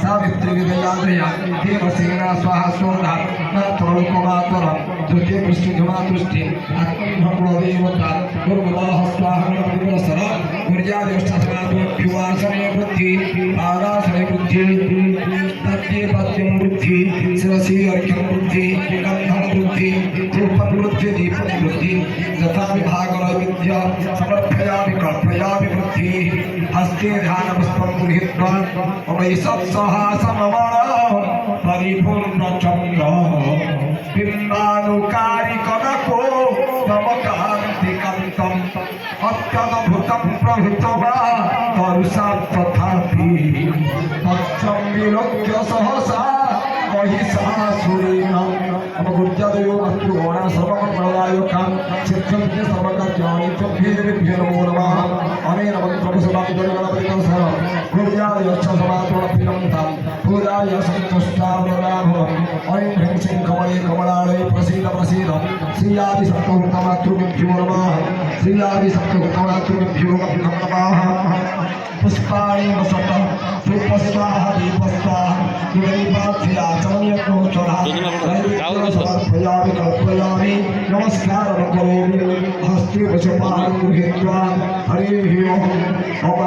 सावित्री देवसेना स्वाहा सोधा द्वितीय पृष्ठुष्टि आत्मदेवता स्वाहा ऊर्जादेष्टवासने वृद्धि आगासने वृद्धि पद्यम वृद्धि शिरसी अर्घ्यम वृद्धि गंधम वृद्धि धूपम वृद्धि दीपम वृद्धि यथा विभाग विद्या समर्पयामि कल्पयामि वृद्धि हस्ते ध्यान पुष्पम गृहीत्वा परिपूर्ण चंद्र बिंबानुकारी कनको तम कांति कांतम अत्यद्भुतम प्रभुतवा तरुषा तथापि तच्चं विलोक्य सहसा महिषासुरेण अब गुर्जादेव मत्रुगोणा सर्वमंगलदायकं चित्रं सर्वकार्याणि तद्भेदेभ्यो नमो नमः अनेन मंत्रपुष्पाञ्जलिगणपतिं सर्वं गुर्जादेवश्च समात्मनप्रियं पूजाय सन्तुष्टावदाभवम् ऐं ह्रीं श्रीं कमले कमलालये प्रसीद प्रसीद श्रीयादि सप्तभूतमातृभ्यो नमः श्रीयादि सप्तभूतमातृभ्यो नमः पुष्पाणि वसत धूपस्वाहा दीपस्वाहा समर्पयामि कल्पयामि नमस्कारं करोमि हस्ते वशपानं गृहीत्वा हरिः ओम्।